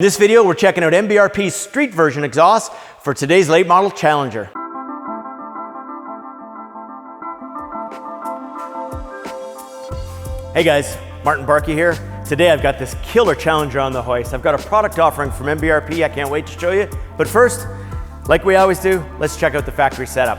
In this video, we're checking out MBRP's street version exhaust for today's late model Challenger. Hey guys, Martin Barkey here. Today I've got this killer Challenger on the hoist. I've got a product offering from MBRP I can't wait to show you. But first, like we always do, let's check out the factory setup.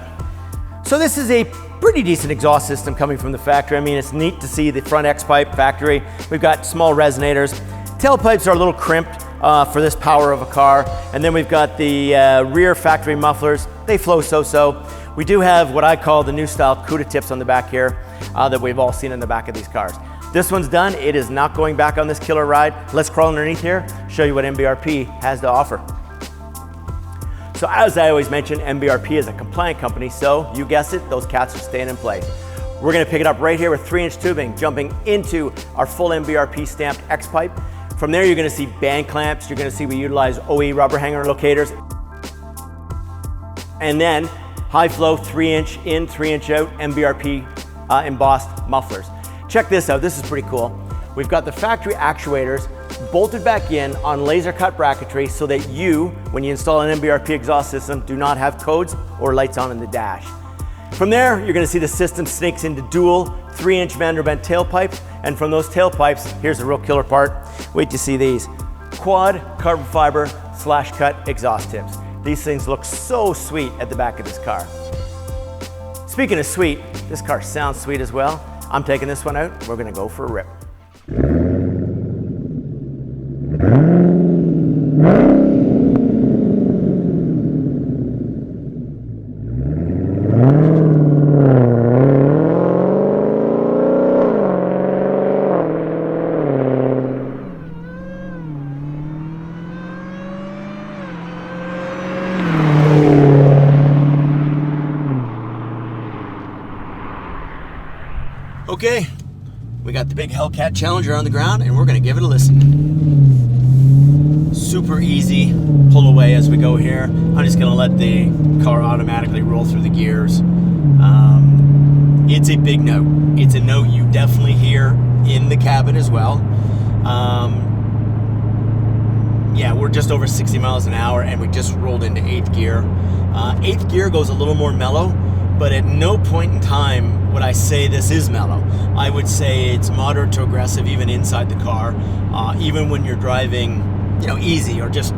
So this is a pretty decent exhaust system coming from the factory. I mean, it's neat to see the front X-pipe factory. We've got small resonators. Tailpipes are a little crimped for this power of a car. And then we've got the rear factory mufflers. They flow so-so. We do have what I call the new style CUDA tips on the back here that we've all seen in the back of these cars. This one's done. It is not going back on this killer ride. Let's crawl underneath here, show you what MBRP has to offer. So as I always mention, MBRP is a compliant company, so you guessed it, those cats are staying in place. We're gonna pick it up right here with 3-inch tubing, jumping into our full MBRP stamped X-pipe. From there, you're gonna see band clamps. You're gonna see we utilize OE rubber hanger locators. And then high flow 3-inch in, 3-inch out MBRP embossed mufflers. Check this out, this is pretty cool. We've got the factory actuators bolted back in on laser cut bracketry so that you, when you install an MBRP exhaust system, do not have codes or lights on in the dash. From there, you're gonna see the system snakes into dual 3-inch Vanderbent tailpipes, and from those tailpipes, here's the real killer part. Wait to see these. Quad carbon fiber slash cut exhaust tips. These things look so sweet at the back of this car. Speaking of sweet, this car sounds sweet as well. I'm taking this one out, we're gonna go for a rip. Okay, we got the big Hellcat Challenger on the ground and we're gonna give it a listen. Super easy, pull away as we go here. I'm just gonna let the car automatically roll through the gears. It's a big note. It's a note you definitely hear in the cabin as well. Yeah, we're just over 60 miles an hour and we just rolled into 8th gear. 8th gear goes a little more mellow, but at no point in time would I say this is mellow. I would say it's moderate to aggressive even inside the car, even when you're driving, easy or just,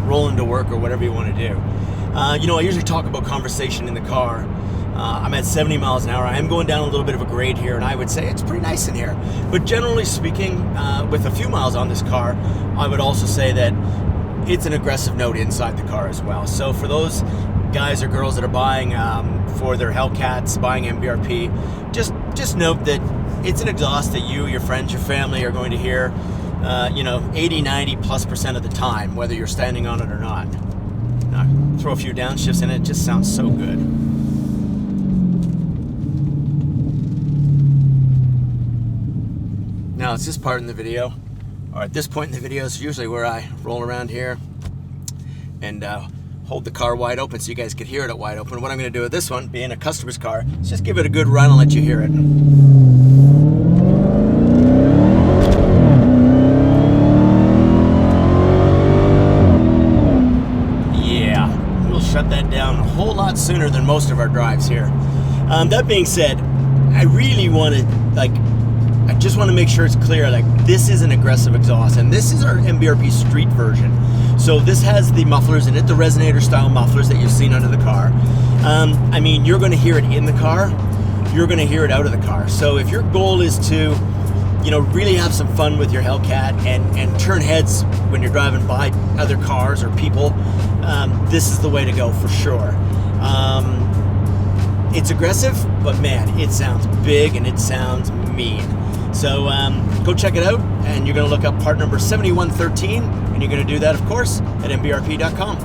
rolling to work or whatever you want to do. I usually talk about conversation in the car. I'm at 70 miles an hour. I am going down a little bit of a grade here, and I would say it's pretty nice in here. But generally speaking, with a few miles on this car, I would also say that it's an aggressive note inside the car as well. So for those guys or girls that are buying for their Hellcats, buying MBRP, just note that it's an exhaust that you, your friends, your family are going to hear 80-90+% of the time, whether you're standing on it or not. Now, throw a few downshifts in it, just sounds so good. Now it's this part in the video, or at this point in the video is usually where I roll around here and hold the car wide open so you guys could hear it at wide open. What I'm going to do with this one, being a customer's car, is just give it a good run and let you hear it. Yeah, we'll shut that down a whole lot sooner than most of our drives here. That being said, I really want to, I just want to make sure it's clear, this is an aggressive exhaust, and this is our MBRP street version. So this has the mufflers in it, the resonator style mufflers that you've seen under the car. I mean, you're going to hear it in the car, you're going to hear it out of the car. So if your goal is to, really have some fun with your Hellcat and turn heads when you're driving by other cars or people, this is the way to go for sure. It's aggressive, but man, it sounds big and it sounds mean. So go check it out, and you're going to look up part number 7113, and you're going to do that, of course, at MBRP.com.